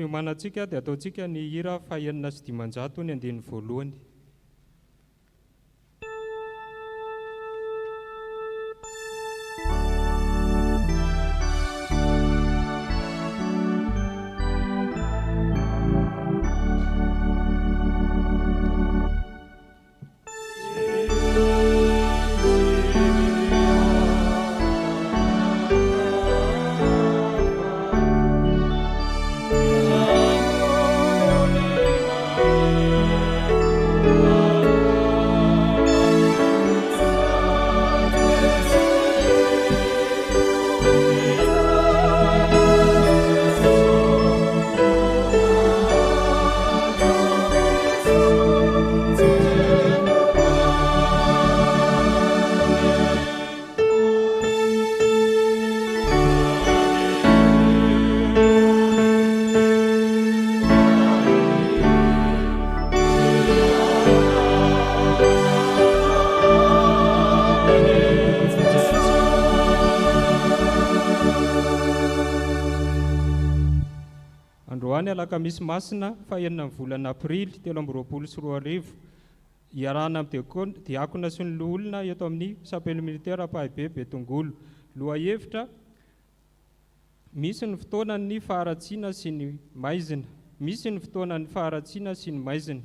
fiomanantsika dia ataontsika ny hira faha 900 ny andininy voalohany. Alakamisy masina faha 9 volana Aprily 2024 iarahana amin'ny Diakona sy ny Loholona eto amin'ny sapely militaire Lohahevitra tongolo Lohahevitra. Misy ny fotoanan'ny faharatsiana sy ny maizina. Misy ny fotoanan'ny faharatsiana sy ny maizina.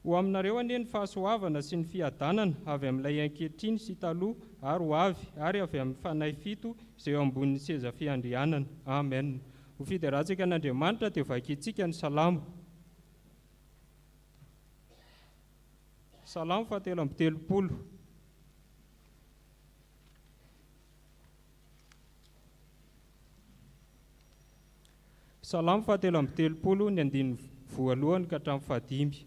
Ho aminareo anie ny fahasoavana sy ny fiadanana avy amin'ilay ankehitriny sy taloha ary ho avy ary avy amin'ny fanahy fito izay eo ambonin'ny seza fiandrianana. Amen. Ho fiderahantsika an'Andriamanitra dia vakintsika ny salamo. Salamo faha 330. Salamo faha 330 ny andininy voalohany ka hatramin'ny fahadimy.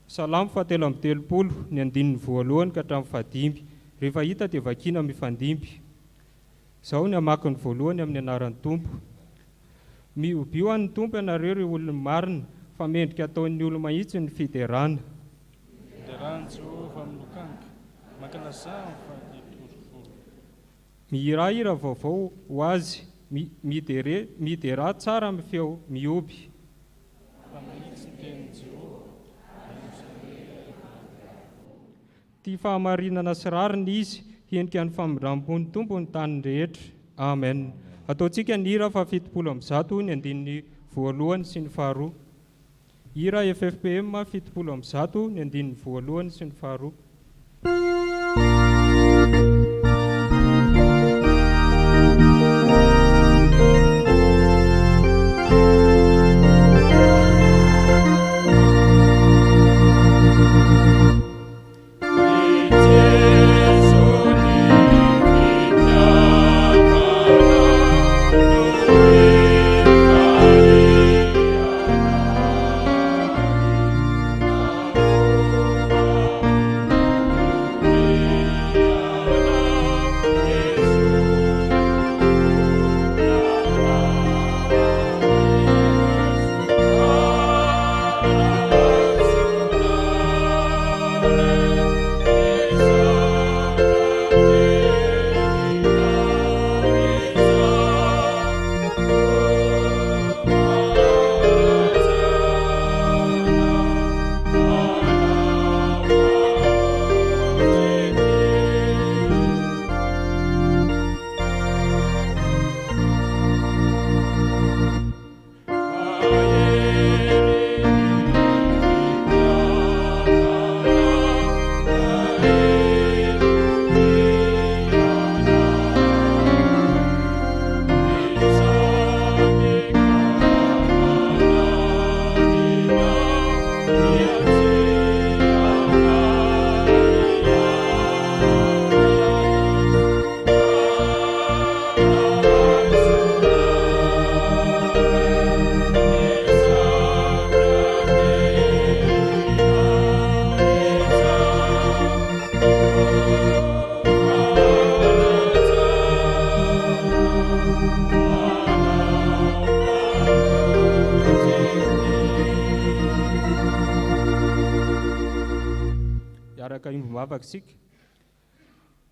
Salamo faha 330 ny andininy voalohany ka hatramin'ny fahadimy. Rehefa hita dia vakiana mifandimby. Izao ny hamaky ny voalohany amin'ny anaran'ny Tompo. Miobio an'ny Tompo ianareo ireo olona marina, fa mendrika ataon'ny olo-mahitsy ny fiderana. Fiderana Jehovah amin'ny lokanka, mankalazana ny fahaditorofolo. Mihirahira vaovao ho azy, midera tsara amin'ny feo mioby. Fa mahitsy ny tenin'i Jehovah. Tia fahamarinana sy rariny izy, hiendrika ny famindrampon'ny Tompo ny tany rehetra. Amen. Ataontsika ny hira faha 700 ny andininy voalohany sy ny faharoa. Hira FFPM 700 ny andininy voalohany sy ny faharoa.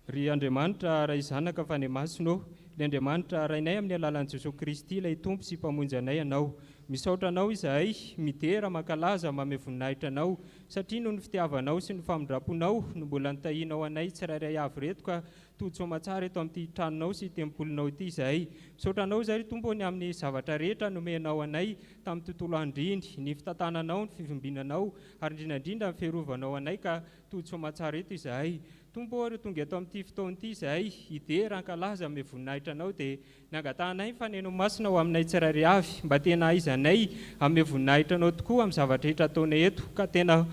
Ry Andriamanitra ray zanaka fa ny masinao, Ilay Andriamanitra rainay amin'ny alalan'i Jesosy Kristy ilay tompo sy mpamonjy anay anao. Misaotra anao izahay midera mankalaza mamy voninahitra anao satria noho ny fitiavanao sy ny famindraponao no mbola nitahinao anay tsirairay avy reto ka todi-tsoamantsara eto amin'ity tranonao sy tempolonao ity izahay. Misaotra anao izahay tompony amin'ny zavatra rehetra nomenao anay tamin'ny tontolo andriny, ny fitantananao, ny fivimbinanao ary indrindra ny fiarovanao anay ka todi-tsoamantsara eto izahay. Tompo ary tonga eto amin'ity fotoana ity izahay idera ankalaza amin'ny voninahitra anao dia nangatahanay ny faneno masina ho aminay tsirairay avy mba tena aizanay amin'ny voninahitra anao tokoa amin'ny zavatra rehetra ataonay eto ka tena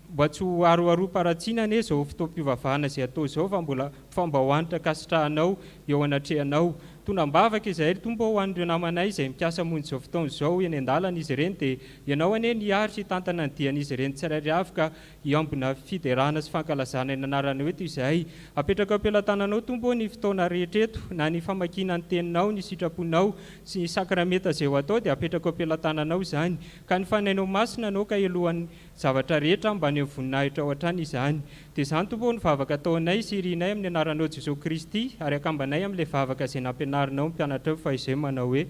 mba tsy ho aroaroam-paratsiana anie izao fotoam-pivavahana izay atao izao fa mbola famba hoanitra kasitrahanao eo anatrehanao. Tonambavaka izahay tompo ho an'ireo namanay izay mikasa monjy izao fotoana izao eny an-dalana izy ireny dia ianao anie niary sy tantana ny dian'izy ireny tsirairay avy ka hiambina fiderahana sy fankalazana ny anarana eto izahay. Apetraka am-pelantananao tompo ny fotoana rehetra eto na ny famakina ny teninao, ny sitraponao sy ny sakramenta izay ho atao dia apetraka am-pelantananao izany ka ny fanainao masina anao ka elohan'ny zavatra rehetra mba ny voninahitra ao hatrany izany. Dia izany tompo ny vavaka ataonay sy irinay amin'ny anaranao Jesosy Kristy ary akambanay amin'ilay vavaka izay nampianarinao mpianatra fa izay manao hoe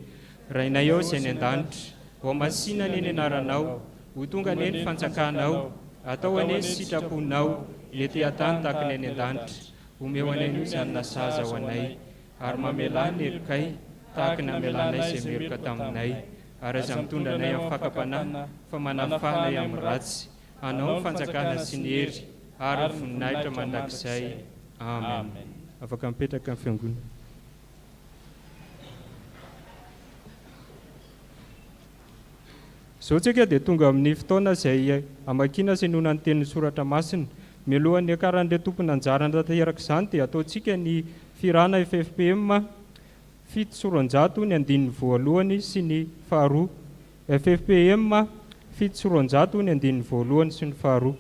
rainay ao izay ny an-danitra, ao masina anie ny anaranao, ho tonga anie ny fanjakanao, atao anie ny sitraponao, lety atany tahaka ny any an-danitra, omeo anay ny izany nasaza ho anay ary mamelà ny erikay tahaka ny amelanay izay meroka taminay ary aza mitondra anay amin'ny fakapanahy fa manafanay amin'ny ratsy, anao ny fanjakana sy ny hery ary voninahitra mandrakizay. Amen. Afaka mipetraka amin'ny fiangonana. Izao tsika dia tonga amin'ny fotoana izay amakiana sy noana ny tenin'ny soratra masina. Mialohan'ny akaran'ilay tompony anjarana tanteraka izany dia ataontsika ny firana FFPM 700 ny andininy voalohany sy ny faharoa. FFPM 700 ny andininy voalohany sy ny faharoa.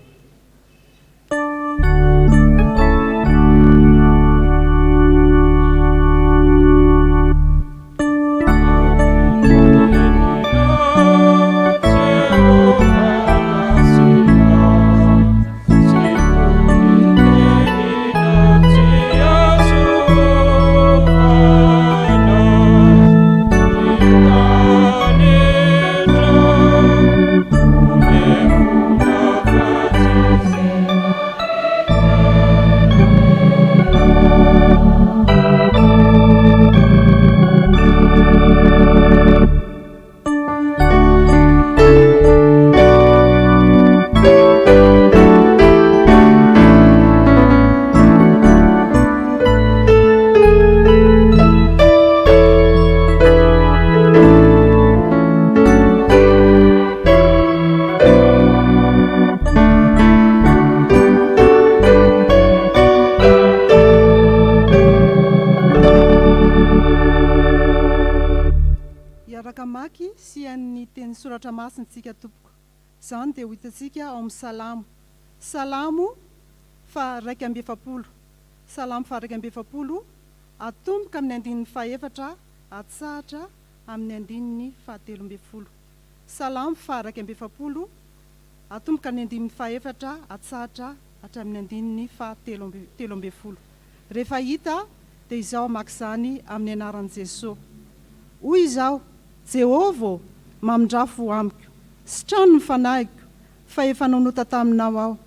Soratra masina tsika tompoko. Izany dia ho hitantsika ao amin'ny salamo. Salamo fa 140. Salamo fa 140 atomboka amin'ny andininy fahaefatra atsahatra amin'ny andininy faha-13. Salamo fa 140 atomboka amin'ny andininy fahaefatra atsahatra hatramin'ny andininy faha-13. Rehefa hita dia izao maka izany amin'ny anaran'i Jesosy. Hoy izao: Jehovah mamindrafo amiko, sy trano ny fanahiko, fa efa nanota taminao aho.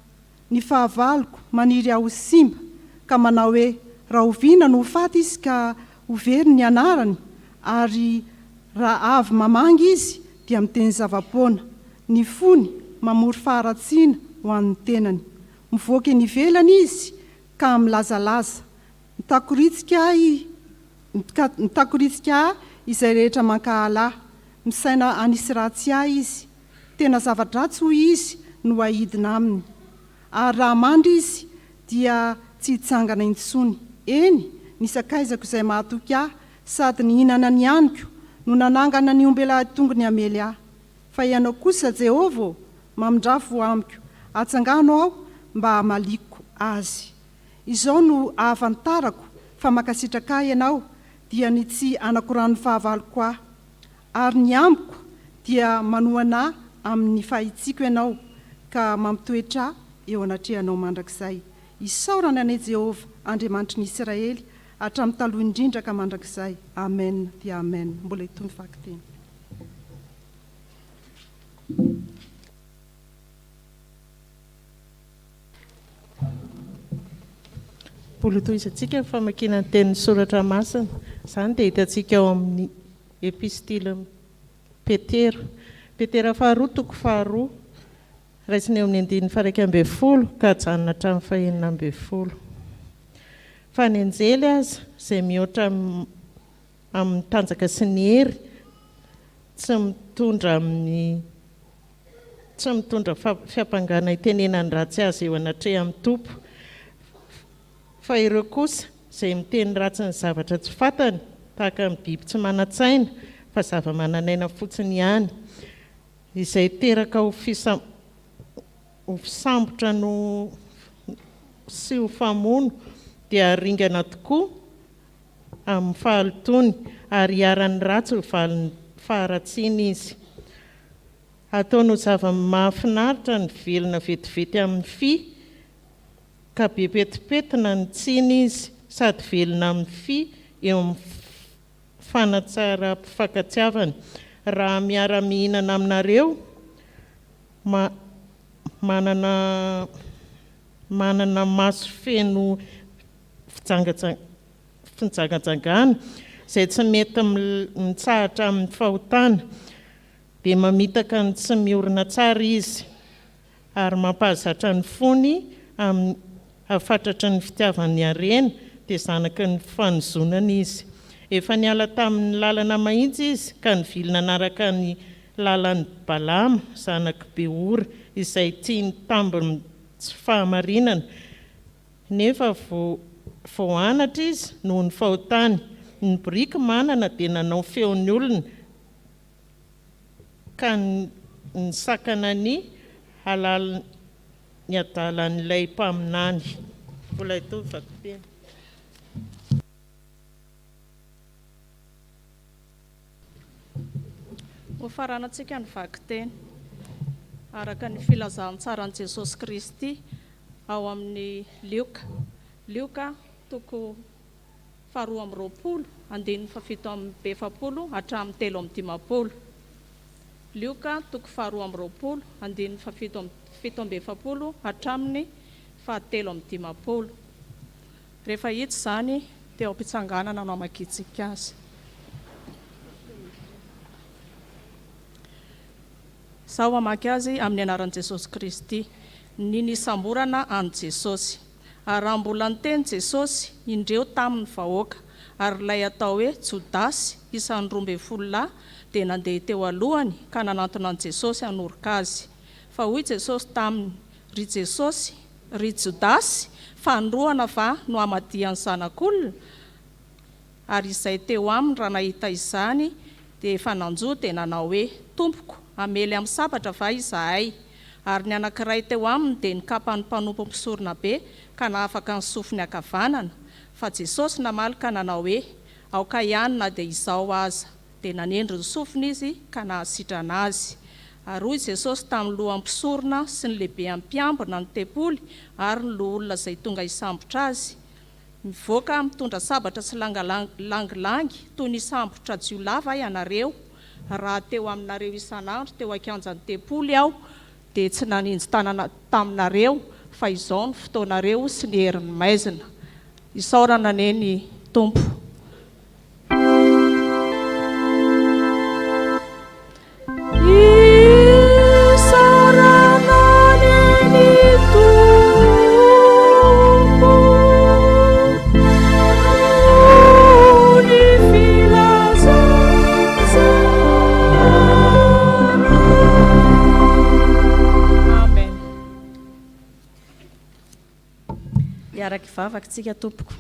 Ny fahavaloko maniry aho simba, ka manao hoe raha oviana no hofaty izy ka hovery ny anarany, ary raha avy mamangy izy dia miteny zava-poana. Ny fony mamory faharatsiana ho an'ny tenany. Mivoaka ny ivelany izy ka milazalaza. Mitakiritsika izay rehetra mankahala. Misaina anisy ratsy ahy izy, tena zava-dratsy hoy izy no ahidina aminy. Ary raha mandry izy dia tsy hitsangana intsony. Eny, ny sakaizako izay mahatoky ahy, sady ny hinana ny aniko no nanangana ny ombela tongony amely ahy. Fa ianao kosa Jehovah mamindrafo amiko, atsangano aho mba hamaliko azy. Izao no ahafantarako fa makasitraka ianao dia ny tsy anakorany fahavaloko ahy. Ary ny amiko dia manoana amin'ny fahitsiko ianao ka mampitoetra eo anatrehanao mandrakizay. Isaorana anay Jehovah, Andriamanitry ny Israely, hatramin'ny taloha indrindra ka mandrakizay. Amen dia amen. Mbola hitomby fankiteny. Mbola toizatsika ny famakiana ny tenin'ny soratra masina. Izany dia hitantsika ao amin'ny epistily Petera faharoa toko faharoa raisiny eo amin'ny andininy faha 1 ka hajanona hatramin'ny faha 9. Fa ny anjely aza izay mihoatra amin'ny tanjaka sy ny hery tsy mitondra fiampangana itenenany ratsy azy eo anatreha amin'ny tompo, fa ireo kosa izay miteny ratsy ny zavatra tsy fantany tahaka amin'ny biby tsy manan-tsaina fa zava-mananaina fotsiny ihany, izay teraka ho fisambotra no sy ho famono dia ringana tokoa amin'ny fahalotony ary hiaran'ny ratsy ho valin'ny faharatsiana izy. Ataony ho zava-mahafinaritra ny velona vetivety amin'ny fy ka be petipetina ny tsiny izy sady velona amin'ny fy eo amin'ny fanatsara-mpifankatsiavany. Raha miara-mihinana aminareo manana maso feno fijangajangana izay tsy mety mitsahatra amin'ny fahotana, dia mamitaka ny tsy miorina tsara izy ary mampahazatra ny fony amin'ny afatratry ny fitiavany harena dia zanaky ny fanozonana izy. Efa niala tamin'ny lalana mahitsy izy ka nivilina naraka ny lalan'ny Balama zanaky Beora izay tiany tambiny tsy fahamarinana, nefa vao anatra izy noho ny fahotany. Ny biriky manana dia nanao feon'ny olona ka ny sakana ny halala ny adalan'ilay mpaminany. Mbola ito vakiteny. Ho faranantsika ny vakiteny araka ny filazantsara ny Jesosy Kristy ao amin'ny Lioka toko 2:20 andininy 7:20 hatramin'ny 3:50. Lioka toko 2:20 andininy 7:20 hatramin'ny 3:50. Rehefa hita izany dia am-pitsanganana no hamakitsika azy. Sao hamaky azy amin'ny anaran'i Jesosy Kristy. Ny nisamborana an Jesosy. Ary raha mbola niteny Jesosy indreo tamin'ny vahoaka, ary ilay atao hoe Jodasy isan'ny 12 dia nandeha teo alohany ka nanantona an Jesosy hanoroka azy. Fa hoy Jesosy taminy, ry Jodasy, fandroana va no hamadian'ny zanak'olona? Ary izay teo aminy raha nahita izany dia efa nanjoa dia nanao hoe, Tompoko, amely amin'ny sabatra va izahay? Ary ny anankiray teo aminy dia nikapan'ny mpanompo mpisorona be ka nahafaka ny sofiny akavanana. Fa Jesosy namaly ka nanao hoe, aoka ihany na dia izao aza. Dia nanendry ny sofiny izy ka nahasitrana azy. Ary hoy Jesosy tamin'ny lohan'ny mpisorona sy ny lehibe mpiambina ny tempoly ary ny loholona izay tonga hisambotra azy, mivoaka mitondra sabatra sy langilangy toy ny sambotra jiolava ianareo. Raha teo aminareo isanandro teo akanjan'ny tempoly aho dia tsy naninjy tanana taminareo, fa izao ny fotoanareo sy ny herin'ny maizina. Isaorana neny Tompo. Iaraky vavakantsika Tompoko.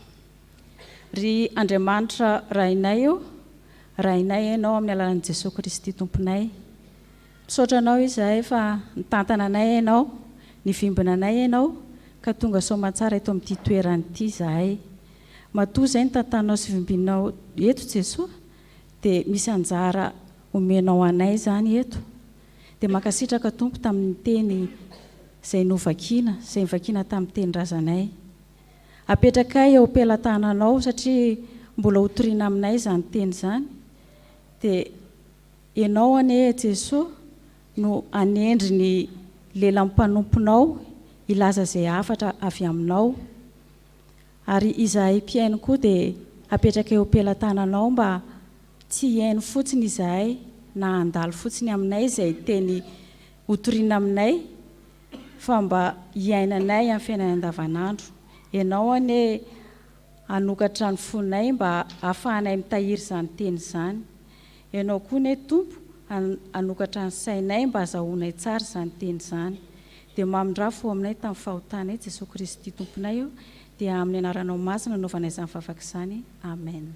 Ry Andriamanitra rainay io, rainay ianao amin'ny alalan'i Jesosy Kristy Tomponay. Misaotra anao izahay fa nitantana anay ianao, nivimbina anay ianao ka tonga soamantsara eto amin'ity toerana ity izahay. Matoa izay ny tantanao sy vimbinao eto Jesosy dia misy anjara omenao anay izany eto. Dia mankasitraka Tompo tamin'ny teny izay novakiana, izay nivakiana tamin'ny teny razanay. apetraka eo am-pelantananao satria mbola hotoriana aminay zany teny zany dia ianao anie Jesosy no anendry ny lelan'ny mpanomponao ilaza izay afatra avy aminao ary izahay mpiaino koa dia apetraka eo am-pelantananao mba tsy hiaino fotsiny izahay na handalo fotsiny aminay izay teny hotoriana aminay fa mba hiainanay amin'ny fiainana andavanandro. Ianao anie hanokatra ny fonay mba ahafahanay mitahiry izany teny izany. Ianao koa ne Tompo hanokatra ny sainay mba azahoanay tsara izany teny izany. Dia mamindrafo aminay tamin'ny fahotanay Jesosy Kristy Tomponay io dia amin'ny anaranao masina naovanay izany vavaka izany. Amen.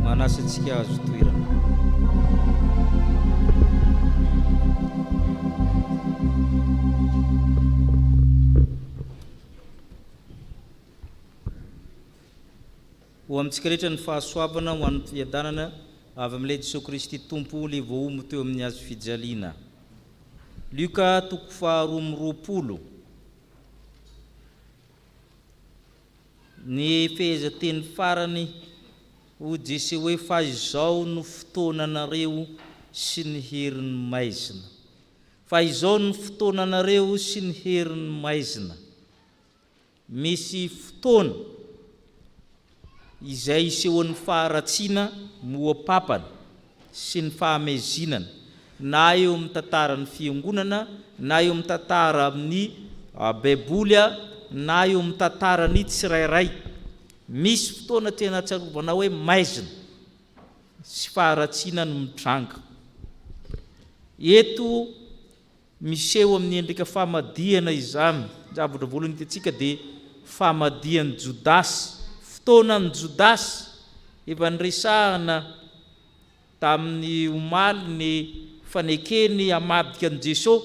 Manasantsika azo toerana. Ho amintsika rehetra ny fahasoavana ho an'ny fiadanana avy amin'ilay Jesosy Kristy Tompo le voaomo teo amin'ny azo fijaliana. Luka 12:20. Ny fehezanteny farany ho Jesosy hoe fa izao no fotoananareo sy ny herin'ny maizina. Fa izao no fotoananareo sy ny herin'ny maizina. Misy fotoana izay isehoan'ny faharatsiana moapapana sy ny fahamaizinana na eo amin'ny tantaran'ny fiangonana na eo amin'ny tantara amin'ny baiboly na eo amin'ny tantarany tsirairay. Misy fotoana tena tsarovana hoe maizina sy faharatsiana no mitranga. Eto miseho amin'ny endrika famadihana izany. Zavatra voalohany hitatsika dia famadihan'ny Jodasy. Fotoanan'ny Jodasy efa niresahana tamin'ny omaly ny fanekeny hamadika an'i Jesosy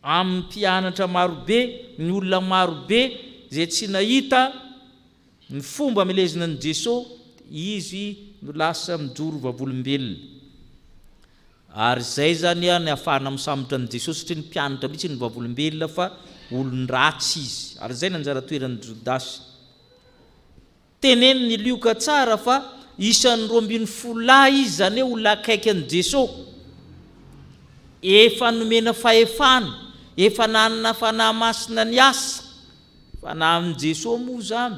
amin'ny mpianatra marobe, ny olona marobe izay tsy nahita ny fomba amelezina an'i Jesosy, izy no lasa mijoro vavolombelona. Ary izay zany ny ahafahana misambotra an'i Jesosy satria ny mpianatra mihitsy ny vavolombelona fa olon-dratsy izy. Ary izay no anjara toeran'ny Jodasy. Teneniny Luka tsara fa isan'ny 12 izy zany hoe olona akaiky an'i Jesosy. Efa nomena fahefana, efa nanana fanahy masina ny asa, fanahy amin'i Jesosy moa zany.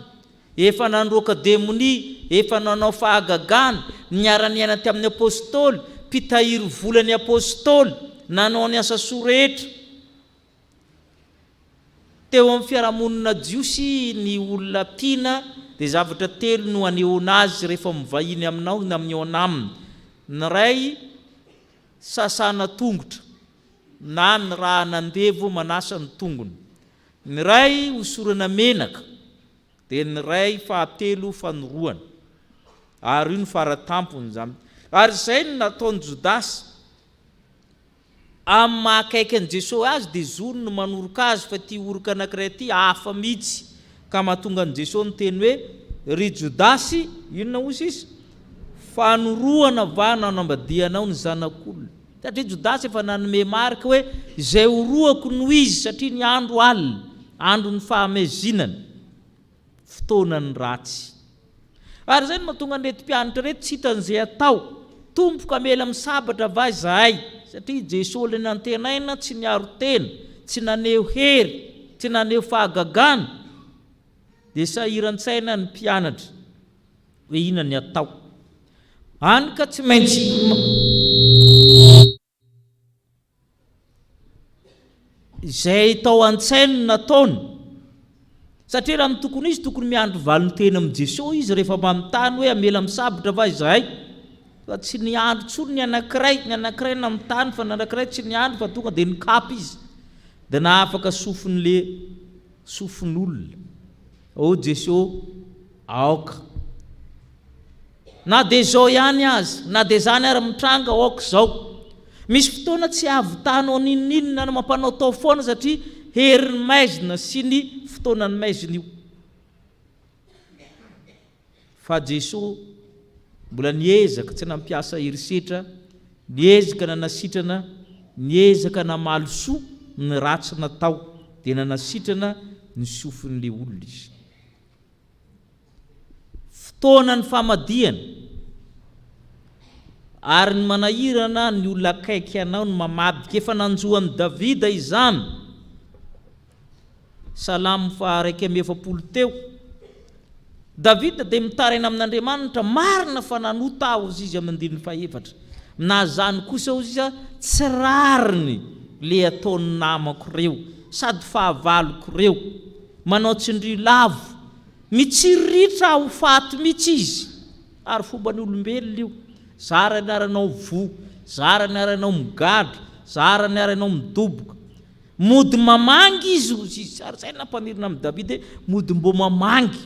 Efa nandroaka demonia, efa nanao fahagagana, niara-niaina tamin'ny apôstôly, mpitahiry volan'ny apôstôly, nanao ny asa soa rehetra. Teo amin'ny fiarahamonina jiosy ny olona tiana dia zavatra telo no anehoana azy rehefa mivahiny aminao na amin'ny aminy. Ny ray sasana tongotra na ny raha nandevo manasa ny tongony. Ny ray hosorana menaka dia ny ray fahatelo fanoroana. Ary io ny faratampony zany. Ary izay no nataon'ny Jodasy amin'ny mahakaiky an'i Jesosy azy dia zony no manoroka azy fa ty oroka anankiray ty hafa mihitsy ka mahatonga an'i Jesosy ny teny hoe ry Jodasy, inona hozy izy? Fanoroana va nanambadianao ny zanak'olona. Satria Jodasy efa nanome marika hoe izay horoako no izy satria ny andro alina, andro ny fahamaizinana, fotoanany ratsy. Ary izay no mahatonga an'irety mpianatra reto tsy hitan'izay atao. Tompoka mela misabatra va izahay satria Jesosy le nantenaina tsy niaro tena, tsy naneho hery, tsy naneho fahagagana. Dia sahiran-tsaina ny mpianatra hoe inona ny atao. Hany ka tsy maintsy izay tao an-tsainy no nataony. Satria raha ny tokony izy tokony miandro valony tena amin'i Jesosy izy rehefa manontany hoe amela misabatra va izahay. Fa tsy niandro tsony ny anankiray namitany fa ny anankiray tsy niandro fa tonga dia nikapy izy. Dia na afaka sofin'olona. O Jesosy, aoka na dia zao ihany azy na dia zany ary mitranga aoka zao. Misy fotoana tsy avitanao ninninina no mampanao tao foana satria herin'ny maizina sy ny fotoanany maizina io. Fa Jesosy mbola niezaka tsy nampiasa herisetra, niezaka nanasitrana, niezaka namaly soa ny ratsy natao dia nanasitrana ny sofin'ilay olona izy. Fotoanany famadihana ary ny manahirana ny olona akaiky anao ny mamadika. Efa nanjoan'i Davida izany. Salamo 140 teo. Davida dia mitaraina amin'Andriamanitra marina fa nanota aho izy amin'ny andininy 4. Na zany kosa izy tsy rariny le ataony namako reo sady fahavaloko reo. Manao tsindry lavo, mitsiritra ho faty mihitsy izy. Ary fomba ny olombelona io. Zara ny aranao vo, zara ny aranao migadra, zara ny aranao midoboka. Mody mamangy izy ozy izy. Ary zay nampanirina amin'ny Davida mody mbo mamangy.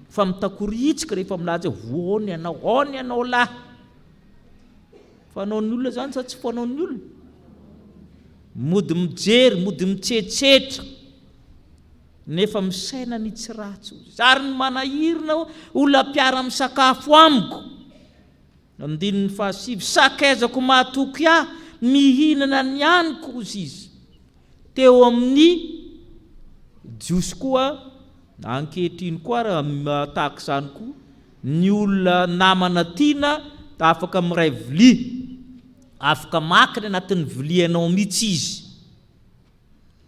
Fa mitakoritsika rehefa milaza voany ianao, aony ianao lahy. Fanao ny olona zany sa tsy fanao ny olona. Mody mijery, mody mitsetsetra. Nefa misaina ny tsy ratsy ozy. Ary ny manahirina olona mpiara misakafo amiko. Andininy 5, sakaizako mahatoky aho, mihinana ny aniko ozy izy. Teo amin'ny jiosy koa, ankehitriny koa raha tahaka izany koa, ny olona namana tiana afaka miray vilia, afaka makiny anatin'ny vilianao mihitsy izy.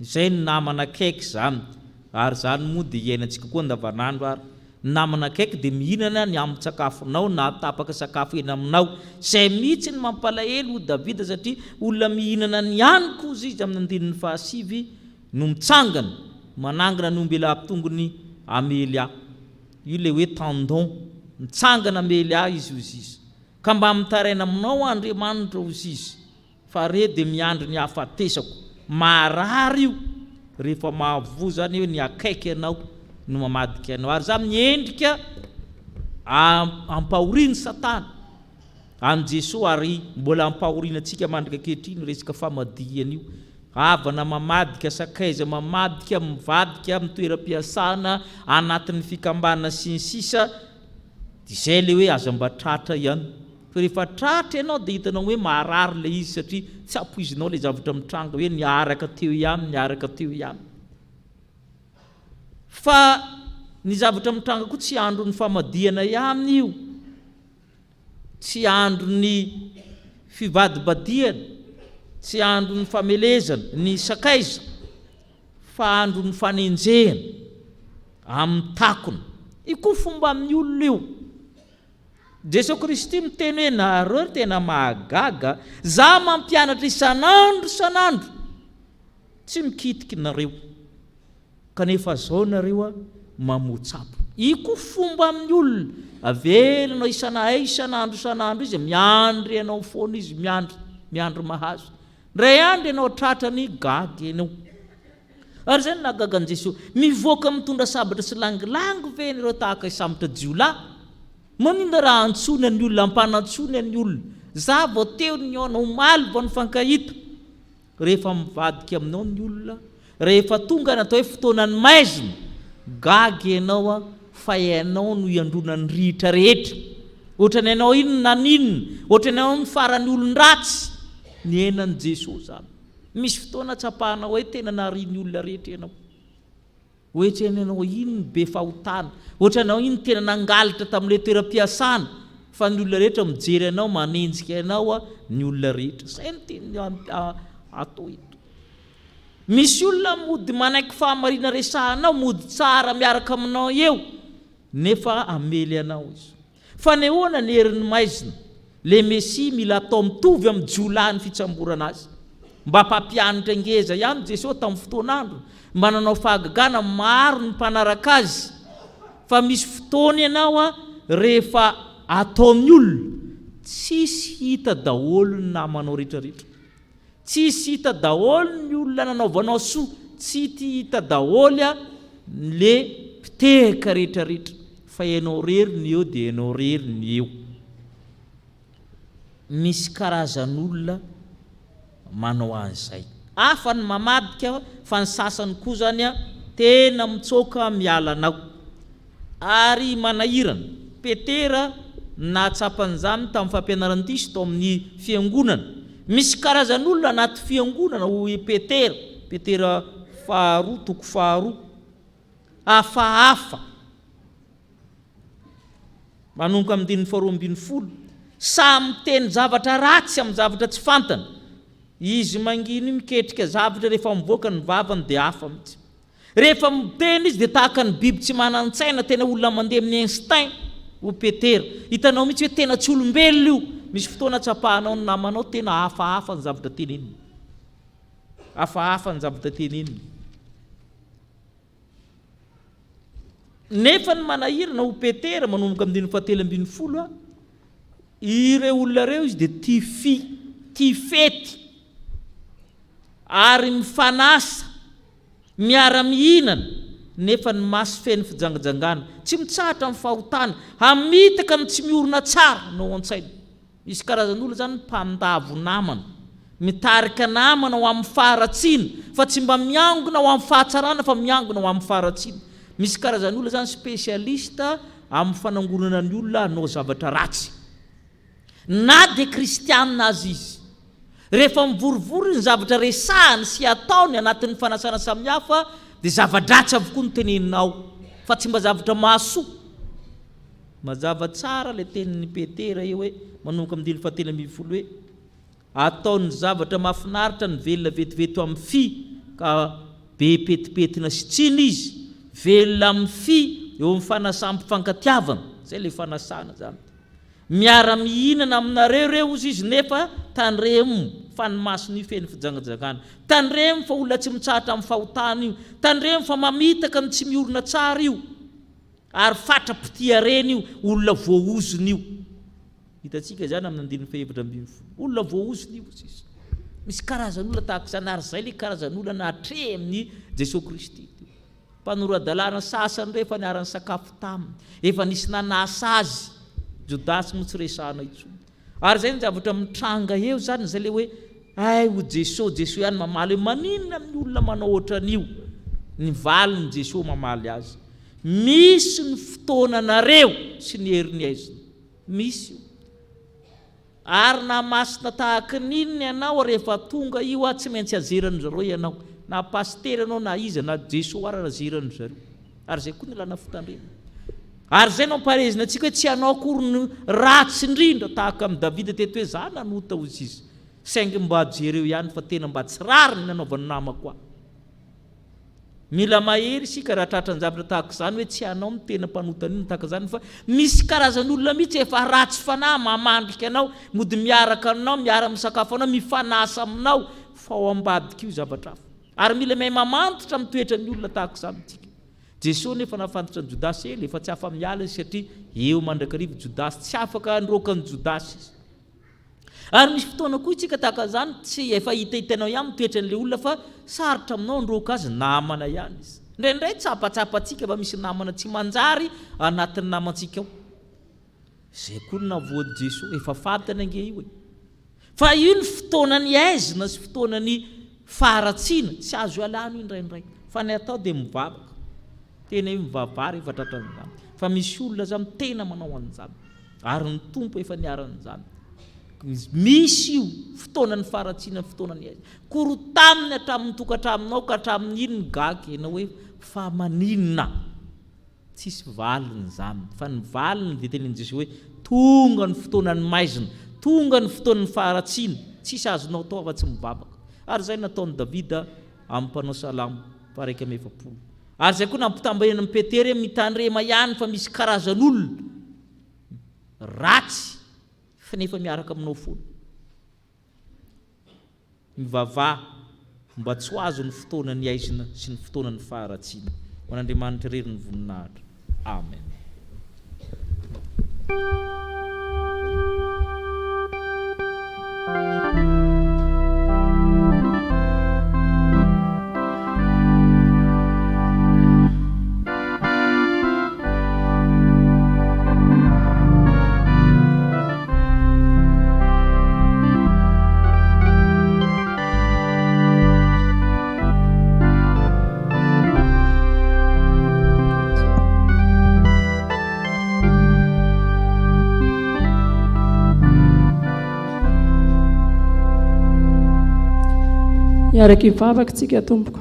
Izay ny namana akaiky izany. Ary zany moa dia iainantsika koa andavanandro ary. Namana akaiky dia mihinana ny amin'ny sakafonao na tapaka sakafo eny aminao. Izay mihitsy ny mampalahelo Davida satria olona mihinana ny aniko izy amin'ny andininy 5 no mitsangana manangana ny ombela ampitongony amely aho. Io le hoe tendon, mitsangana amely aho izy ozy izy. Ka mba mitaraina aminao Andriamanitra ozy izy. Fa re dia miandry ny hafatesako. Marary io rehefa mahavoa zany hoe ny akaiky ianao no mamadika ianao. Ary za miendrika ampahoriany Satana. Any Jesosy ary mbola ampahoriana antsika mandrika ankehitriny resaka famadihana io. Havana mamadika, sakaiza mamadika, mivadika amin'ny toeram-piasana, anatin'ny fikambana sy ny sisa. Izay le hoe aza mba tratra ihany. Fa rehefa tratra ianao dia hitanao hoe marary le izy satria tsy ampoizinao le zavatra mitranga hoe niaraka teo ihany, niaraka teo ihany. Fa ny zavatra mitranga koa tsy andro ny famadihana ihany io. Tsy andro ny fivadibadiana, tsy andro ny famelezana, ny sakaiza, fa andro ny fanenjehana amin'ny takona. Io koa fomba amin'ny olona io. Jesosy Kristy miteny hoe nareo tena mahagaga, za mampianatra isanandro isanandro, tsy mikitiky nareo. Kanefa zao nareo mamotsapa. Io koa fomba amin'ny olona. Avelanao isanandro isanandro izy, miandry ianao foana izy, miandry mahazo. Ray andro ianao tratrany gaga ianao. Ary zay nahagagan'i Jesosy. Mivoaka mitondra sabatra sy langilangy ve ireo tahaka sambatra jiolahy? Maninona raha antsony ny olona, ampanantsony ny olona. Za vao teo ny ao omaly vao nifankahita. Rehefa mivadika aminao ny olona, rehefa tonga natao hoe fotoanany maizina, gaga ianao fa ianao no iandronany rihitra rehetra. Ohatrany ianao inona ninona, ohatrany ianao ny farany olon-dratsy. Ny henan'i Jesosy zany. Misy fotoana tsapahana hoe tena nary ny olona rehetra ianao. Ohatra ianao ino be fahotana, ohatra ianao ino tena nangalitra tamin'ilay toeram-piasana, fa ny olona rehetra mijery ianao, manenjika ianao ny olona rehetra. Zay no tena atao ito. Misy olona mody manaiky fahamarina resahanao, mody tsara miaraka aminao eo, nefa amely anao izy. Fa nehoana ny herin'ny maizina, le Mesy mila atao mitovy amin'ny jiolahy ny fitsamborana azy. Mba mpampianatra ngeza ihany Jesosy tamin'ny fotoanandro, mba nanao fahagagana maro ny mpanaraka azy. Fa misy fotoana ianao rehefa ataon'ny olona, tsisy hita daholo ny namanao rehetrarehetra. Tsisy hita daholo ny olona nanaovanao soa, tsy hita daholo le mpitehaka rehetrarehetra. fa ianao reriny eo dia ianao reriny eo. Misy karazan'olona manao an'izay. Hafa ny mamadika fa ny sasany koa zany tena mitsoka mialanao. Ary manahirana Petera na tsapan'izany tamin'ny fampianaran'ny diso tao amin'ny fiangonana. Misy karazan'olona anaty fiangonana hoy Petera 2:2 hafahafa manomboka amin'ny 2:20 samy miteny zavatra ratsy amin'ny zavatra tsy fantany. Izy manginy miketrika zavatra rehefa mivoaka ny vavany dia hafa mitsy. Rehefa miteny izy dia tahaka ny biby tsy manan-tsaina, tena olona mandeha amin'ny instinct. O Petera hitanao mitsy hoe tena tsy olombelona io. Misy fotoana tsapahanao ny namanao tena hafahafa ny zavatra teneniny. Hafahafa ny zavatra teneniny. Nefa ny manahirana ho Petera manomboka amin'ny 7:20 ireo olona reo izy dia tia fety ary mifanasa miara-mihinana nefa ny maso feno fijangajangana, tsy mitsahatra amin'ny fahotana, hamitaka ny tsy miorina tsara no an-tsaina. Misy karazan'olona zany mpandavo namana, mitarika namana ho amin'ny faharatsiana fa tsy mba miangona ho amin'ny fahatsarana fa miangona ho amin'ny faharatsiana. Misy karazan'olona zany spesialista amin'ny fanangonana ny olona hanao zavatra ratsy. Na dia kristianina azy izy, rehefa mivorivory ny zavatra resahany sy ataony anatin'ny fanasana samihafa dia zava-dratsy avokoa ny teneninao fa tsy mba zavatra mahasoa. Mazava tsara ilay tenin'ny Petera io hoe manomboka amin'ny 7:20 hoe ataony zavatra mahafinaritra ny velona vetivety amin'ny fi ka be petipetina sy tsiny izy, velona amin'ny fi eo amin'ny fanasam-pifankatiavana, zay ilay fanasana zany. Miara-mihinana aminareo reo izy nefa tandremo fa ny masony feno fijangajangana, tandremo fa olona tsy mitsahatra amin'ny fahotana io, tandremo fa mamitaka ny tsy miorina tsara io, ary fatra-pitia reny io, olona voaozony io. Hitantsika zany amin'ny 7:20 olona voaozony io izy. Misy karazan'olona tahaka izany, ary zay ilay karazan'olona nahatre amin'ny Jesosy Kristy. Mpanorandalàna sasany rehefa niarany sakafo taminy, efa nisy nanasa azy Jodasy moa tsy resahana intsony. Ary zay ny zavatra mitranga eo zany zay le hoe ay ho Jesosy ihany mamaly hoe maninona amin'ny olona manao ohatran'io. Ny valiny Jesosy mamaly azy. Misy ny fotoananareo sy ny herin'aiziny. Misy io. Ary na masina tahaka ninona ianao rehefa tonga io tsy maintsy azeran'ny zareo ianao. Na pastera ianao na iza na Jesosy ary azeran'ny zareo. Ary zay koa ny lana fitandremana. Ary zay no amparezina antsika hoe tsy hanao akory ny ratsy indrindra tahaka amin'ny Davida teto hoe za nanota ozy izy. Saingy mba jereo ihany fa tena mba tsy rary ny nanaovan'ny namako aho. Mila mahery isika raha tratra ny zavatra tahaka izany hoe tsy hanao ny tena mpanota an'iny tahaka izany fa misy karazan'olona mihitsy efa ratsy fanahy mamandrika anao, mody miaraka aminao, miara-misakafo anao, mifanasa aminao fa ao ambadika io zavatra hafa. Ary mila mahay mamantitra amin'ny toetra ny olona tahaka izany tsika. Jesosy nefa nafantatra ny Jodasy ely efa tsy afa miala izy satria eo mandrakarivo Jodasy, tsy afaka androakany Jodasy izy. Ary misy fotoana koa itsika tahaka izany tsy efa hitahitanao ihany mitoetra an'ilay olona fa sarotra aminao androaka azy namana ihany izy. Indraindray tsapatsapatsika mba misy namana tsy manjary anatin'ny namantsika ao. Zay koa ny navoady Jesosy efa fantany ange io e. Fa io ny fotoanany aizina sy fotoanany faharatsiana tsy azo alano indraindray. Fa ny atao dia mivavaka. Tena io mivavary efa tratran'izany. Fa misy olona zany tena manao an'izany. Ary ny tompo efa niaran'izany. Misy io fotoanany faharatsiana, fotoanany aizina. Kory taminy hatramin'ny tokantraminao ka hatramin'ny ino ny gaga ianao hoe fa maninona. Tsisy valiny zany. Fa ny valiny dia tenin'i Jesosy hoe tonga ny fotoanany maizina, tonga ny fotoanany faharatsiana, tsisy azonao tao afa-tsy mivavaka. Ary zay nataon'i Davida amin'ny mpanao salamo 140. Ary zay koa nampitambaina amin'ny Petera mitandrema ihany fa misy karazan'olona ratsy fa nefa miaraka aminao foana. Mivavaha mba tsy ho azo ny fotoanany aizina sy ny fotoanany faharatsiana. Ho an'Andriamanitra irery ny voninahitra. Amen. Miaraka ivavakantsika tompoko.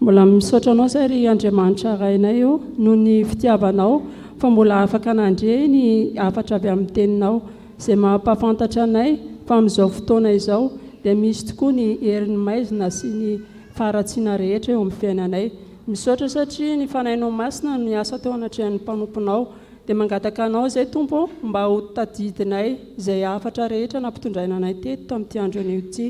Mbola misaotra anao zay ry Andriamanitra rainay io noho ny fitiavanao fa mbola afaka nandre ny afatra avy amin'ny teninao izay mampafantatra anay fa amin'izao fotoana izao dia misy tokoa ny herin'ny maizina sy ny faharatsiana rehetra eo amin'ny fiainanay. Misaotra satria ny fanahinao masina ny asa teo anatrehan'ny mpanomponao dia mangataka anao zay tompo mba ho tadidinay izay afatra rehetra nampitondraina anay teto tamin'ity andro anio ity.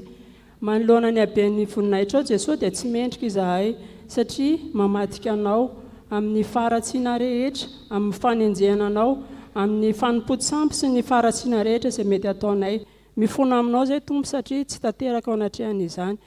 Manoloana ny haben'ny voninahitra ao Jesosy dia tsy mendrika izahay satria mamadika anao amin'ny faharatsiana rehetra, amin'ny fanenjehana anao, amin'ny fanompo-tsampy sy ny faharatsiana rehetra izay mety ataonay. Mifona aminao zay tompo satria tsy tanteraka ao anatrehan'izany.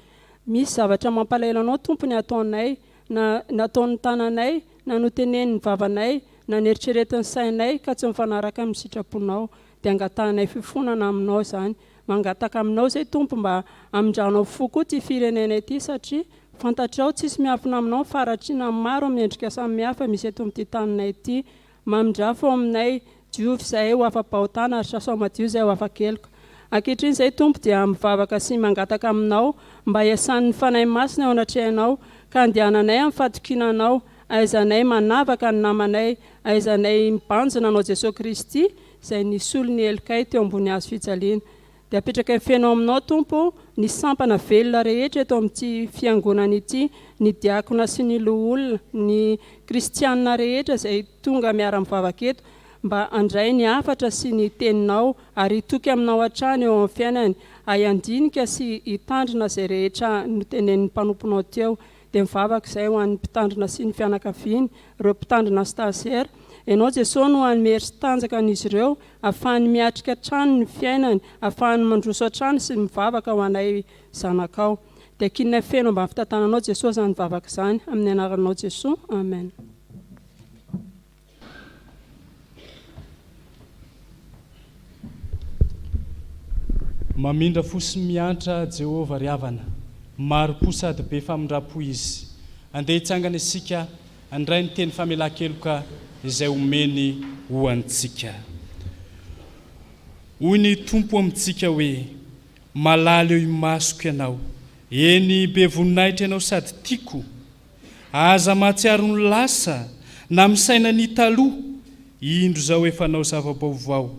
Misy zavatra mampalahelo anao tompo ny ataonay, na nataon'ny tananay, na notenen'ny vavanay, na nieritreretin'ny sainay ka tsy mifanaraka amin'ny sitraponao dia angatanay fifonana aminao zany. Mangataka aminao zay tompo mba amindranao fo koa ty firenenay ity satria fantatrao tsisy miafina aminao faharatsiana maro miendrika samihafa misy eto amin'ity taninay ity. Mamindrafo aminay diovy izay ho afa-pahotana ary sasao madio izay ho afa-keloka. Ankehitriny izay tompo dia mivavaka sy mangataka aminao mba iasan'ny fanahy masina ao anatrehanao ka andehananay amin'ny fatokinanao, ahaizanay manavaka ny namanay, ahaizanay mibanjina anao Jesosy Kristy izay nisolo ny elokay teo ambony hazo fijaliana. Dia apetraka fenao aminao tompo ny sampana velona rehetra eto amin'ity fiangonana ity, ny diakona sy ny loholona, ny kristianina rehetra izay tonga miara-mivavaka eto mba andray ny afatra sy ny teninao ary hitoky aminao hatrany eo amin'ny fiainany, hayandinika sy hitandrina izay rehetra notenen'ny mpanomponao teo. Dia mivavaka izay ho an'ny mpitandrina sy ny fianakaviany, ireo mpitandrina stagiaire. Ianao Jesosy no hanome hery sy tanjaka an'izy ireo, ahafahany miatrika trano ny fiainany, ahafahany mandroso trano sy mivavaka ho anay zanakao. Dia kinay feno mba fitantananao Jesosy izany mivavaka izany amin'ny anaranao Jesosy. Amen. Mamindra fo sy miantra Jehova ry havana, maro-po sady be famindrapo izy. Andeha hitsangana isika andray ny teny famelan-keloka izay omeny ho antsika. Hoy ny tompo amintsika hoe, malala eo imasoko ianao, eny be voninahitra ianao sady tiako, aza mahatsiaro ny lasa na misaina ny taloha, indro zao efa nao zava-baovao,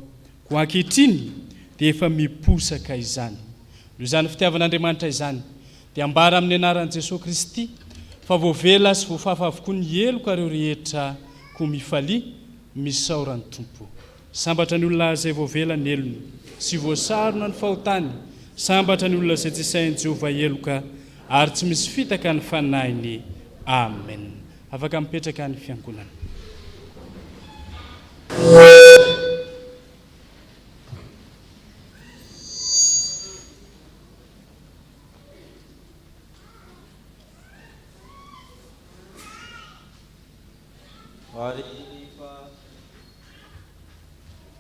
ko ankehitriny dia efa miposaka izany. Noho izany fitiavan'Andriamanitra izany dia ambara amin'ny anaran'i Jesosy Kristy fa voavela sy voafafa avokoa ny heloka ireo rehetra ko mifalia misaoran'ny tompo. Sambatra ny olona izay voavela ny elony sy voasarona ny fahotany, sambatra ny olona izay tsy sain'i Jehova heloka ary tsy misy fitaka ny fanahiny. Amen. Afaka mipetraka ny fiangonana.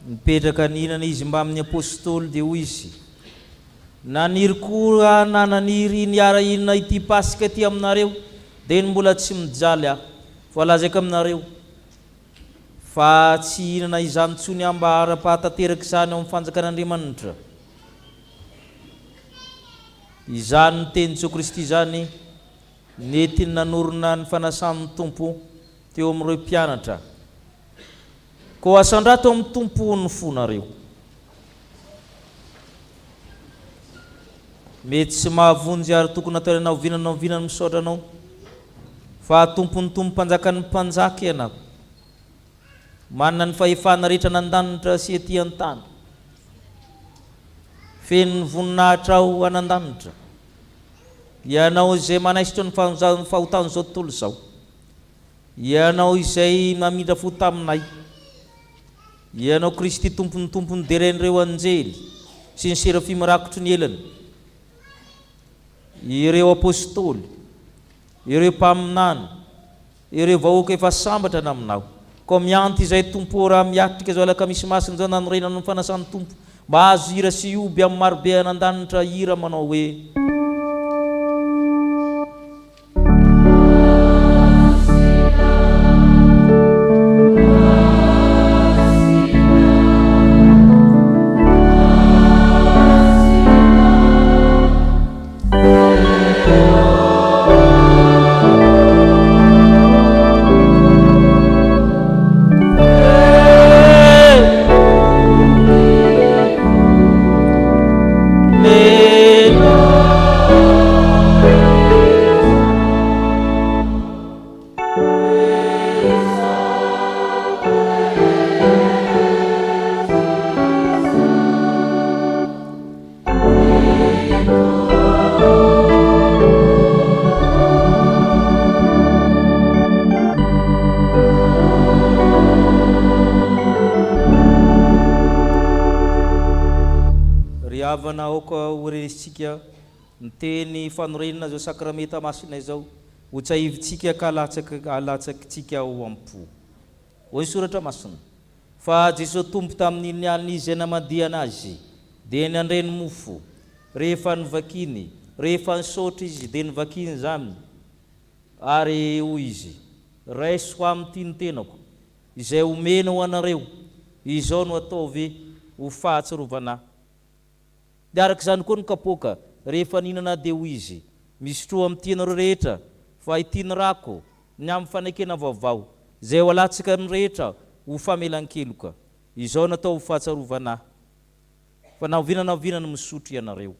Mipetraka ninana izy mba amin'ny apôstôly dia hoy izy, naniry koa na naniry niara inona ity pasika ity aminareo dia ny mbola tsy mijaly aho, voalazako aminareo fa tsy hinana izany tsony aho mba ara-pahatanteraka izany ao amin'ny fanjakan'Andriamanitra. Izany ny teny Jesosy Kristy izany netiny nanorona ny fanasan'ny tompo teo amin'ireo mpianatra. Ko asandrato amin'ny tompo ny fonareo. Mety tsy mahavonjy ary tokony atao ianao vinany misaotra anao fa tompony tompo mpanjakany mpanjaka ianao. Manana ny fahefana rehetra nan-danitra sy ety an-tany. Feno ny voninahitra ao anan-danitra. Ianao izay manaisitra ny fahotany zao tontolo izao. Ianao izay mamindra fo taminay. Ianao Kristy tompony deren'ireo anjely sy ny serafima rakotry ny elany, ireo apôstôly, ireo mpaminany, ireo vahoaka efa sambatra naminao. Ko mianty izay tompo raha miatrika zao alakamisy masina zao nanorenana ny fanasan'ny tompo mba azo hira sy oby amin'ny marobe anan-danitra hira manao hoe isika ny teny fanorenana zao sakramenta masina izao ho tsahivitsika ka alatsakitsika ao am-po. Hoy soratra masina fa Jesosy tompo tamin'iny alina izy namandia anazy dia nandreny mofo rehefa nivakiny rehefa nisotro izy dia nivakiny zany ary hoy izy raiso amin'ny ny tenako izay omena ho anareo izao no ataovy ho fahatsiarovana. Dia araka izany koa ny kapoaka rehefa ninana dia hoy izy misy tro amin'ny tianareo rehetra fa ity ny rako ny amin'ny fanekena vaovao izay ho alatsaka ny rehetra ho famelan-keloka izao natao ho fahatsiarovana. Fa naovinanaovinana misotro ianareo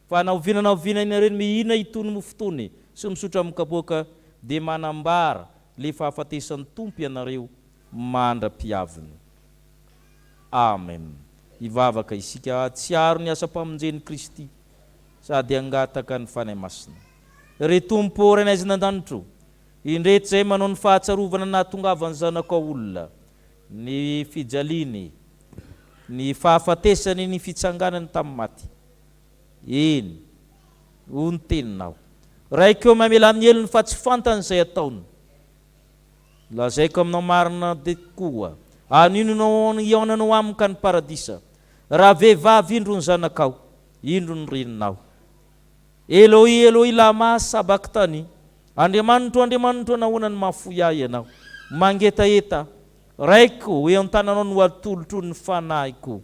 fa naovinanaovinana ianareo mihina itony mofo tony sy misotro amin'ny kapoaka dia manambara le fahafatesan'ny tompo ianareo mandra-piaviny. Amen. Ivavaka isika tsy aro ny asa-pamonjen'i Kristy sady angataka ny fanahy masina. Ry tompo renaizy nandanitro indreto zay manao ny fahatsarovana nahatongavany zanaka olona ny fijaliany ny fahafatesany ny fitsanganany tamin'ny maty. Eny ho ny teninao raika eo mamelany helony fa tsy fantany izay ataony lazaiko aminao marina de koa aninonao ionanao aminy ka ny paradisa raha vehivavy indro ny zanakao indro ny reninao. Eloi Eloi lama sabaktani Andriamanitro Andriamanitro nahoana ny mahafoy ahy ianao mangetaeta raiko eo an-tananao no atolotro ny fanahiko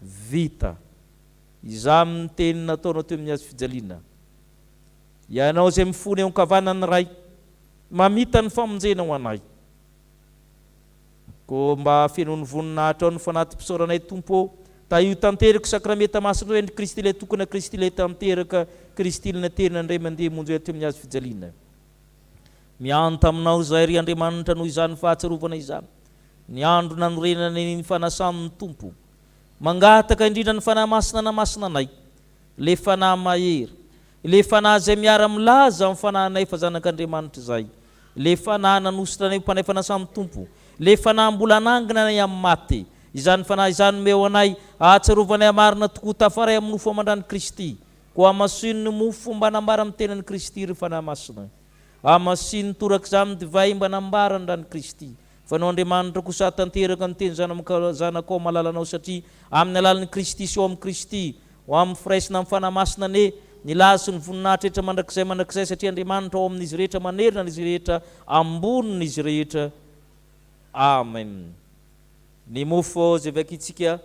vita. Iza amin'ny teny nataonao teo amin'ny azy fijaliana ianao izay mifony eo an-kavanany ray mamita ny famonjena ho anay ko mba fenony voninahitra ao ny fanaty-pisaoranay tompo ta io tanteraka sakramenta masina endry Kristy ilay tokona Kristy ilay tanteraka Kristy ilana tena andray mandeha monjy teo amin'ny azy fijaliana. Mianto aminao izay ry Andriamanitra noho izany fahatsarovana izany ny andro nanorenana ny fanasan'ny tompo mangataka indrindra ny fanahy masina na masina anay le fanahy mahery le fanahy izay miara-milaza amin'ny fanahinay fa zanak'Andriamanitra izay le fanahy nanositra anay mpanay fanasan'ny tompo le fanahy mbola nangina anay amin'ny maty izany fanahy izany meo anay ahatsarovana marina tokoa tafaray amin'ny mofo amandran'i Kristy ko amasin'ny mofo mba nambara amin'ny tenan'i Kristy ry fanahy masina amasin'ny toraka izany divay mba nambara andrany Kristy fa no Andriamanitra kosa tanteraka ny teny zanakao malalanao satria amin'ny alalan'ny Kristy sy eo amin'ny Kristy ho amin'ny firaisina amin'ny fanahy masina ne ny laso ny voninahitra rehetra mandrakizay satria Andriamanitra ao amin'izy rehetra manerina n'izy rehetra ambonina izy rehetra. Amen. Ny mofo zay vakitsika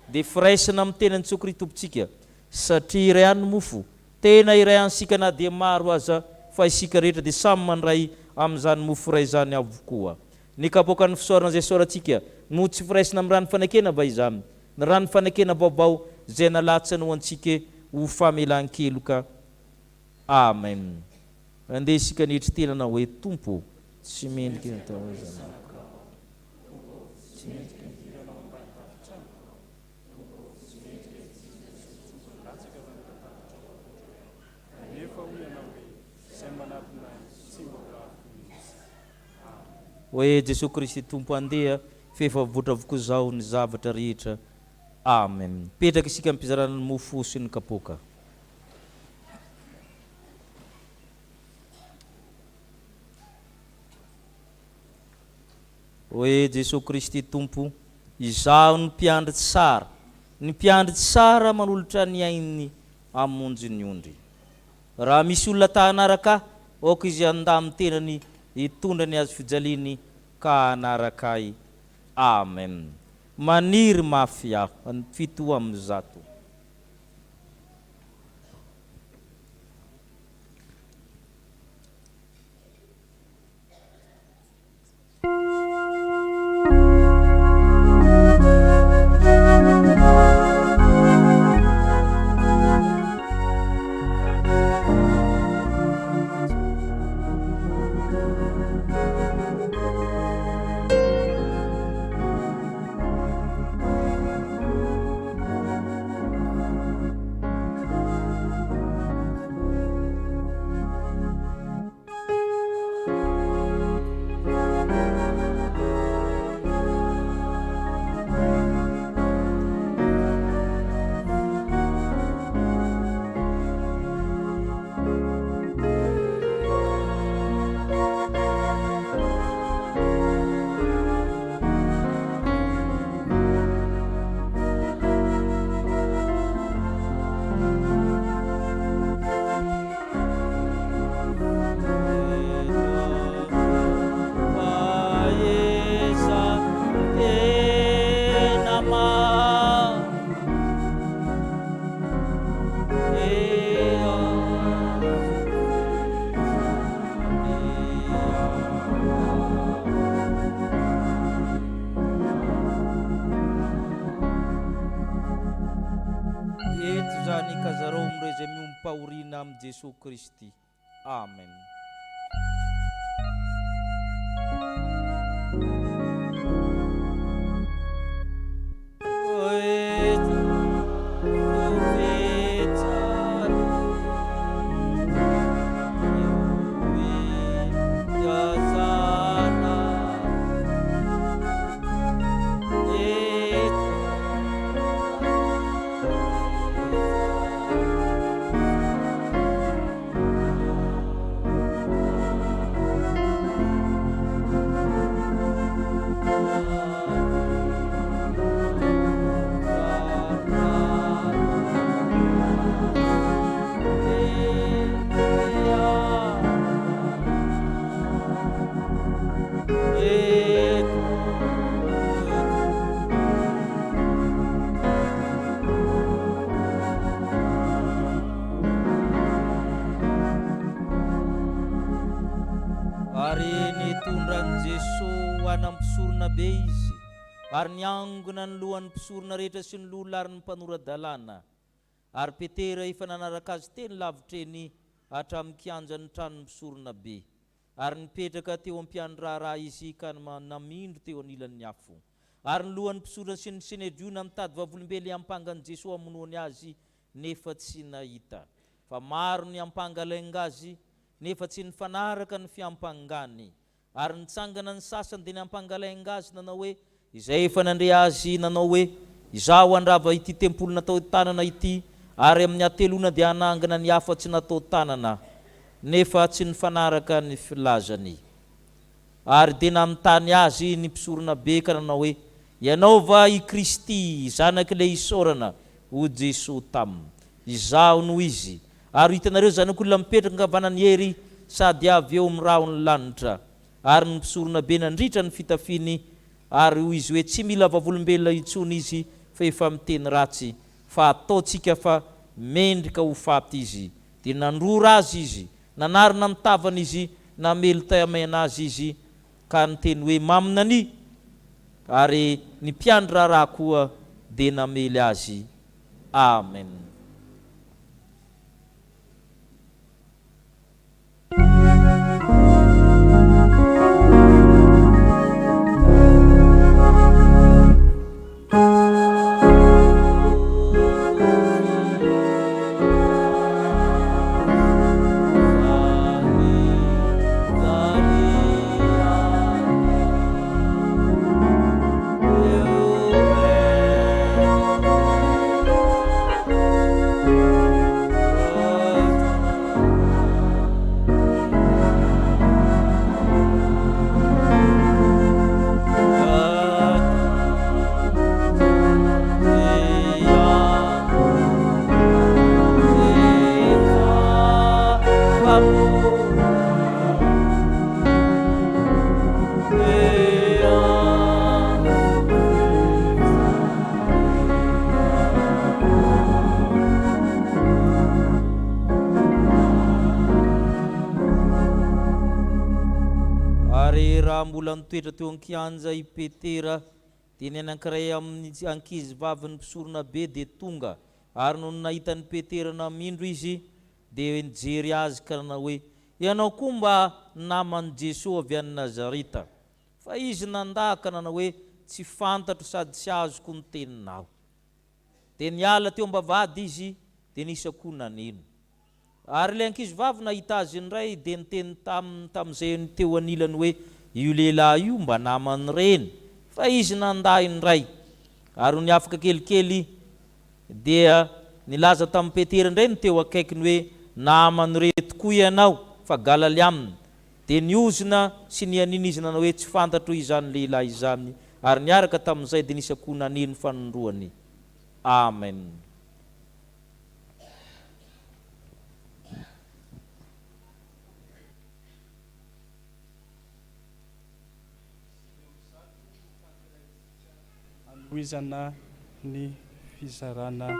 dia firaisina amin'ny tenan'ny Jesosy tompontsika satria iray any mofo tena iray ansika na dia maro aza fa isika rehetra dia samy mandray amin'izany mofo iray izany avokoa. Ny kapoaka ny fisaorana izay soratsika no tsy firaisina amin'ny rano fanekena va izany ny rano fanekena baobao izay nalatsany ho antsika ho famelan-keloka. Amen. Andeha isika nihitry tenana hoe tompo tsy mendrika ny tao izany hoe Jesosy Kristy tompo andeha fefavotra avokoa zao ny zavatra rehetra. Amen. Petraka isika ampizarana ny mofo sy ny kapoaka. Hoe Jesosy Kristy tompo izaho ny mpiandry tsara ny mpiandry tsara manolotra ny ainy amonjy ny ondry raha misy olona tahanaraka aoka izy anda amin'ny tenany hitondra ny azy fijaliany ka anarakay. Amen. Maniry mafy aho ny fito amin'ny zato. fijaliana amin'ny Jesosy Kristy. Amen. Ary niangona ny lohan'ny mpisorona rehetra sy ny lolona ary ny mpanorandalàna. Ary Petera efa nanaraka azy teny lavitreny hatramin'ny kianjan'ny tranony mpisorona be. Ary nipetraka teo am-piandry raharaha izy ka namindro teo anilan'ny afo. Ary ny lohan'ny mpisorona sy ny Senedriona mitady vavolombely hampangany Jesosy hamonoany azy nefa tsy nahita. Fa maro ny hampangalainga azy nefa tsy nifanaraka ny fiampangany. Ary nitsangana ny sasany dia niampangalainga azy nanao hoe izay efa nandre azy nanao hoe izaho andrava ity tempolo natao tanana ity, ary amin'ny atelona dia hanangana ny hafa tsy natao tanana, nefa tsy nifanaraka ny filazany. Ary dia namitany azy ny mpisorona be ka nanao hoe ianao va i Kristy zanak'ilay isaorana ho Jesosy taminy. Izaho no izy. Ary hitanareo zanak'olona mipetraka ankavanany hery sady avy eo mirahony lanitra. Ary ny mpisorona be nandritra ny fitafiny, ary hoy izy hoe tsy mila vavolombelona intsony izy fa efa miteny ratsy, fa ataotsika fa mendrika ho faty izy. Dia nandrora azy izy, nanarina mitavana izy, namely tamena azy izy, ka niteny hoe maminany. Ary ny mpiandry raharaha koa dia namely azy. Amen. Mbola nitoetra teo an-kianja i Petera dia ny anankiray amin'ny ankizy vavin'ny mpisorona be dia tonga. Ary no nahitany Petera namindro izy dia nijery azy ka nanao hoe ianao koa mba naman'i Jesosy avy any Nazareta. Fa izy nandaka nanao hoe tsy fantatro sady tsy azoko ny teninao. Dia niala teo am-bavahady izy dia nisy akoho naneno. Ary ilay ankizy vavy nahita azy indray dia niteny tamin'izay teo anilany hoe io lehilahy io mba namany reny, fa izy nanda indray. Ary ny afaka kelikely dia nilaza tamin'ny Petera indray ny teo akaikiny hoe namany reto koa ianao fa galaly aminy. Dia niozina sy nianina izy nanao hoe tsy fantatro izany lehilahy izany. Ary niaraka tamin'izay dia nisy akoho naneno fanondroany. Amen. Wizana ny fizarana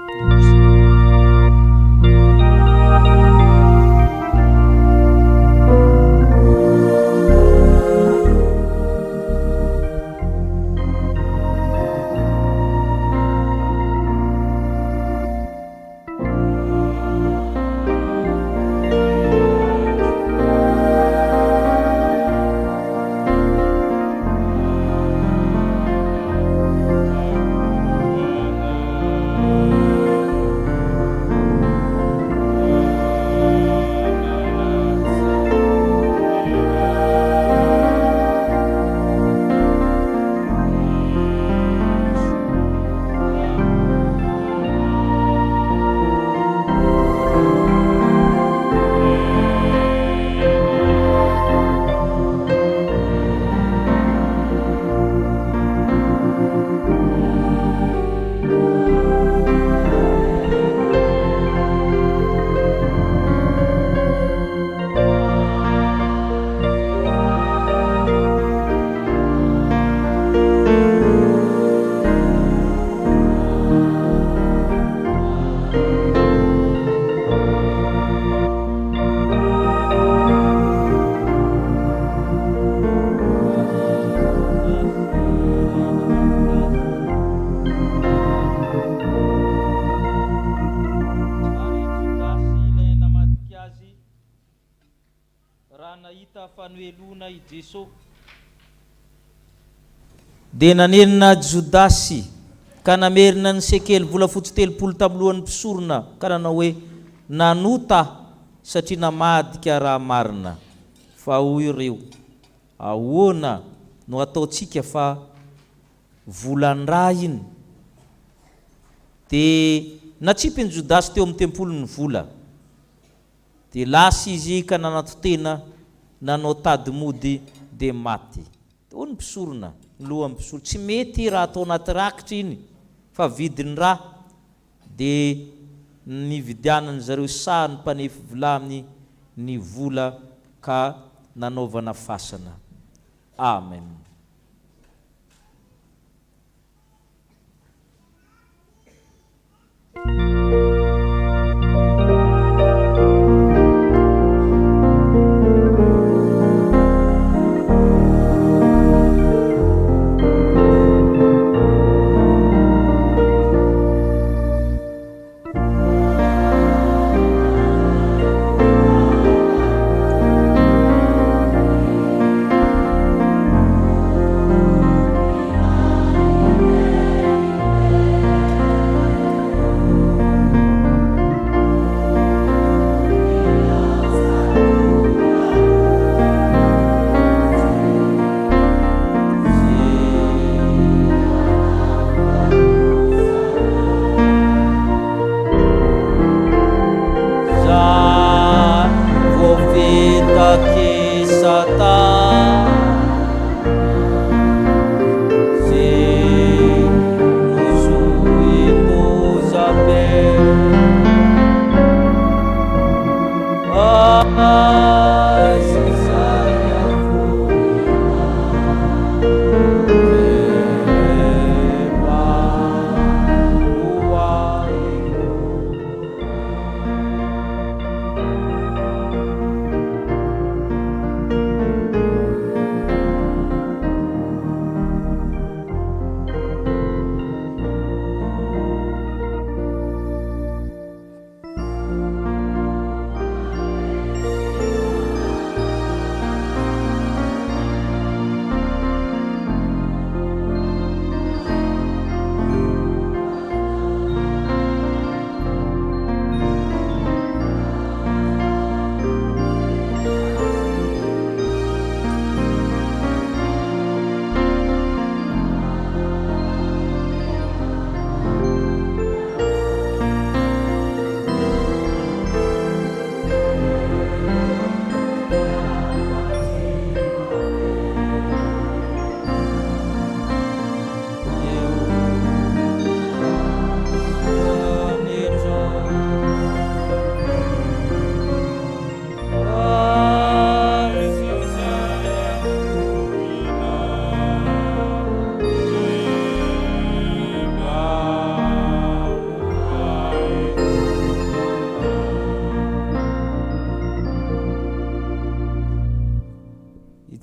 raha nahita fanoelona I Jesosy dia nanenina Jodasy ka namerina ny sekely volafotsy 3 tamin'ny mpisorona ka nanao hoe nanota satria namadika raha marina. Fa hoy ireo, ahoana no ataontsika fa volan-dra iny? Dia natsipiny Jodasy teo amin'ny tempolo ny vola. Dia lasa izy ka nanatotena nanao tady mody dia maty. Teo ny mpisorona, lohan'ny mpisorona. Tsy mety raha atao anaty rakitra iny fa vidiny raha. Dia nividianany zareo saha ny mpanefy vilamy ny vola ka nanaovana fasana. Amen.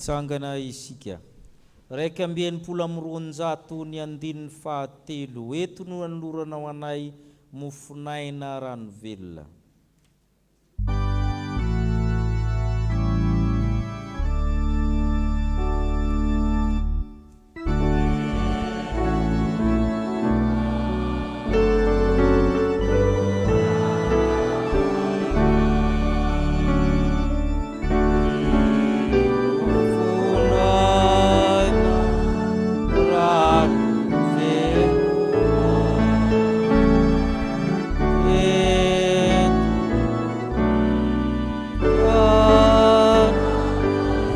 Sangana isika raika ambien pula mronjato ny andin'ny fahatelo eto no anolorana ho anay mofinaina rano velona.